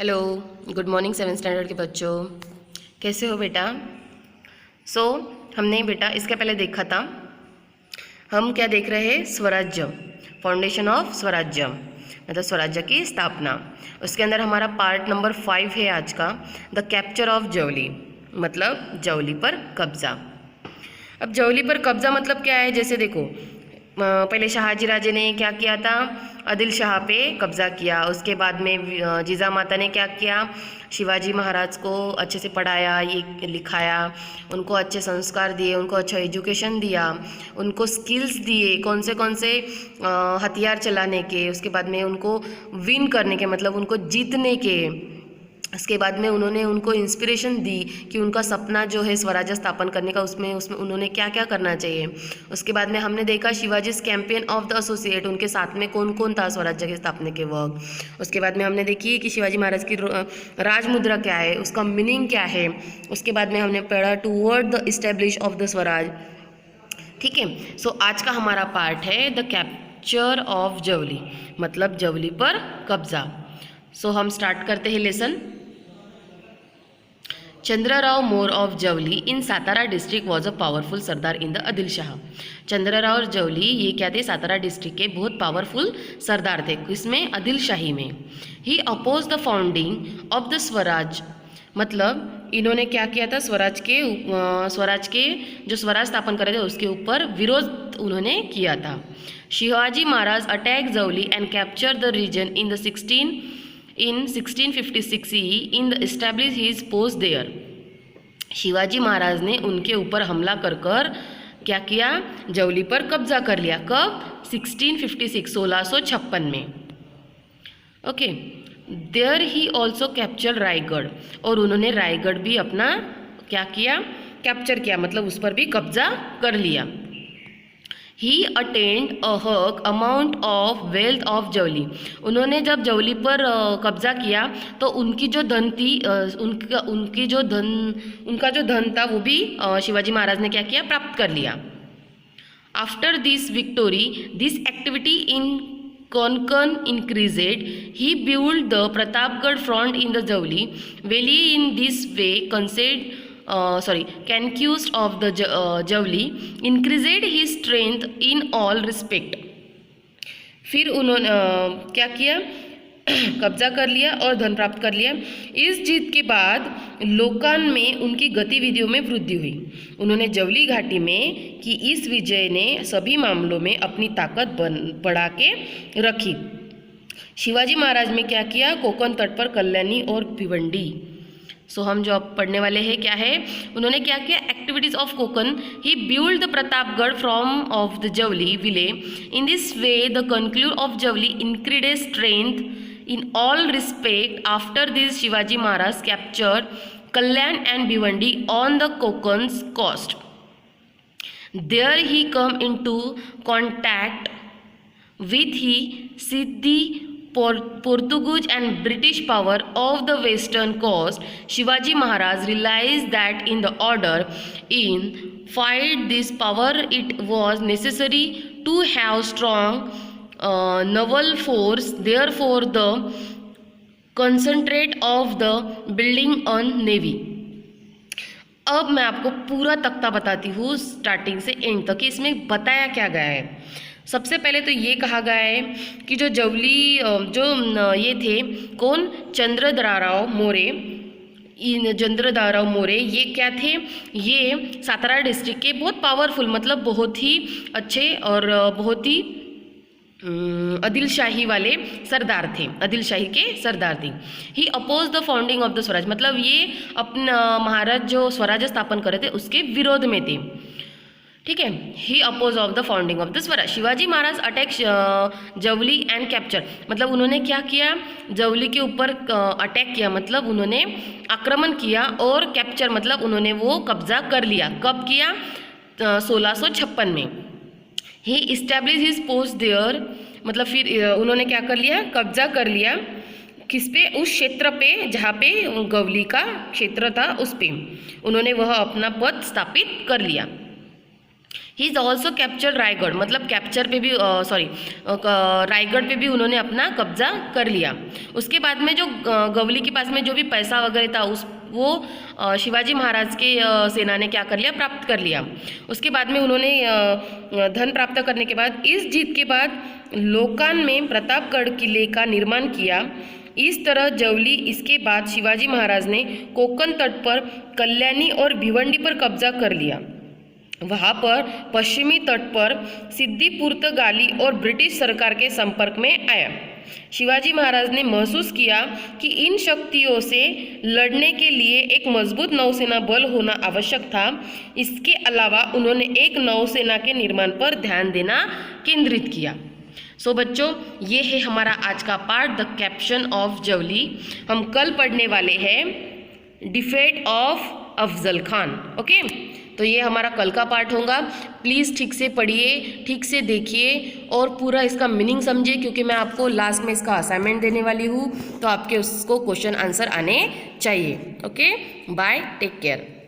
Hello, good morning 7th standard के बच्चों। कैसे हो बेटा? हमने बेटा इसके पहले देखा था, हम क्या देख रहे हैं? स्वराज्य, फाउंडेशन ऑफ स्वराज्य, मतलब स्वराज्य की स्थापना। उसके अंदर हमारा पार्ट नंबर 5 है आज का, द कैप्चर ऑफ जवली, मतलब जवली पर कब्जा। अब जवली पर कब्जा मतलब क्या है? जैसे देखो, पहले शहाजी राजे ने क्या किया था? आदिल शाह पे कब्जा किया। उसके बाद में जीजा माता ने क्या किया? शिवाजी महाराज को अच्छे से पढ़ाया, ये लिखाया, उनको अच्छे संस्कार दिए, उनको अच्छा एजुकेशन दिया, उनको स्किल्स दिए कौन से हथियार चलाने के, उसके बाद में उनको विन करने के, मतलब उनको जीतने के। उसके बाद में उन्होंने उनको इंस्पिरेशन दी कि उनका सपना जो है स्वराज्य स्थापन करने का, उसमें उन्होंने क्या क्या करना चाहिए। उसके बाद में हमने देखा Shivaji campaign of the associate, उनके साथ में कौन कौन था स्वराज्य के स्थापना के वक्त। उसके बाद में हमने देखी कि शिवाजी महाराज की राजमुद्रा क्या है, उसका मीनिंग क्या है। उसके बाद में हमने पढ़ा toward the establish of the Swaraj. ठीक है, सो आज का हमारा पार्ट है द कैप्चर ऑफ जवली, मतलब जवली पर कब्जा। सो हम स्टार्ट करते हैं lesson. Chandrarao More of Javli in Satara district was a powerful sardar in the Adil Shah. Chandrarao Javli ये क्या थे? सातारा डिस्ट्रिक्ट के बहुत पावरफुल सरदार थे। किसमें? आदिल शाही में। He oppose the founding of the Swaraj, मतलब इन्होंने क्या किया था? स्वराज के जो स्वराज स्थापन करे थे उसके ऊपर विरोध उन्होंने किया था। Shivaji Maharaj attack Javli and capture the region in 1656 CE in the establish his post there. Shivaji Maharaj ने उनके ऊपर हमला कर क्या किया? जवली पर कब्जा कर लिया। कब? 1656 में। Okay, there he also capture Raigad, और उन्होंने रायगढ़ भी अपना क्या किया? कैप्चर किया, मतलब उस पर भी कब्जा कर लिया। ही अटेंड अ हक अमाउंट ऑफ वेल्थ ऑफ जवली, उन्होंने जब जवली पर कब्जा किया तो उनकी जो धन थी, उनका जो धन था वो भी शिवाजी महाराज ने क्या किया? प्राप्त कर लिया। After this victory this activity in Konkan increased. He built the Pratapgarh front in the Javli valley. In this way, conquest of the Javli increased his strength in all respect. फिर उन्होंने क्या किया? कब्जा कर लिया और धन प्राप्त कर लिया। इस जीत के बाद लोकान में उनकी गतिविधियों में वृद्धि हुई। उन्होंने जवली घाटी में कि इस विजय ने सभी मामलों में अपनी ताकत बढ़ा के रखी। शिवाजी महाराज में क्या किया? कोकण तट पर कल्याणी और भिवंडी। सो हम जो अब पढ़ने वाले हैं क्या है? उन्होंने क्या किया? Activities of Konkan. He build the Pratapgarh from of the Javli valley. In this way the conclude of Javli increased strength in all respect. After this, Shivaji Maharaj captured Kalyan and Bhiwandi on the Konkan's coast. There he come into contact with the Portuguese and British power of the western coast. Shivaji Maharaj realized that in the order in fight this power, it was necessary to have strong naval force. Therefore the concentrate of the building on navy. अब मैं आपको पूरा तख्ता बताती हूँ starting से and तक कि इसमें बताया क्या गया है। सबसे पहले तो ये कहा गया है कि जो जवली ये थे कौन? चंद्रदाराव मोरे। ये क्या थे? ये सातारा डिस्ट्रिक्ट के बहुत पावरफुल, मतलब बहुत ही अच्छे और बहुत ही आदिल शाही वाले सरदार थे, आदिल शाही के सरदार थे। He oppose the founding of the Swaraj, मतलब ये अपना महाराज जो स्वराज स्थापन करे थे उसके विरोध में थे। ठीक है, he oppose of the founding of the Swaraj. Shivaji Maharaj attack Javli and capture, मतलब उन्होंने क्या किया? जवली के ऊपर अटैक किया, मतलब उन्होंने आक्रमण किया, और कैप्चर मतलब उन्होंने वो कब्जा कर लिया। कब किया? 1656 में। ही इस्टेब्लिश हिज पोस्ट देयर, मतलब फिर उन्होंने क्या कर लिया? कब्जा कर लिया। किस पे? उस क्षेत्र पे जहाँ पे गवली का क्षेत्र था, उस पे उन्होंने वह अपना पद स्थापित कर लिया। He is also capture Raigarh, मतलब कैप्चर पे भी रायगढ़ पे भी उन्होंने अपना कब्जा कर लिया। उसके बाद में जो गवली के पास में जो भी पैसा वगैरह था वो शिवाजी महाराज के सेना ने क्या कर लिया, प्राप्त कर लिया। उसके बाद में उन्होंने धन प्राप्त करने के बाद इस जीत के बाद लोकान में प्रतापगढ़ किले का निर्माण किया। इस तरह जवली इसके बाद शिवाजी महाराज ने कोंकण तट पर कल्याणी और भिवंडी पर कब्जा कर लिया। वहाँ पर पश्चिमी तट पर सिद्दी पुर्तगाली और ब्रिटिश सरकार के संपर्क में आया। शिवाजी महाराज ने महसूस किया कि इन शक्तियों से लड़ने के लिए एक मजबूत नौसेना बल होना आवश्यक था। इसके अलावा उन्होंने एक नौसेना के निर्माण पर ध्यान देना केंद्रित किया। सो बच्चों, ये है हमारा आज का पार्ट, द कैप्शन ऑफ जवली। हम कल पढ़ने वाले हैं defeat of Afzal Khan. Okay, तो ये हमारा कल का पार्ट होगा। प्लीज़ ठीक से पढ़िए, ठीक से देखिए और पूरा इसका मीनिंग समझिए, क्योंकि मैं आपको लास्ट में इसका असाइनमेंट देने वाली हूँ, तो आपके उसको क्वेश्चन आंसर आने चाहिए। Okay, bye, take care.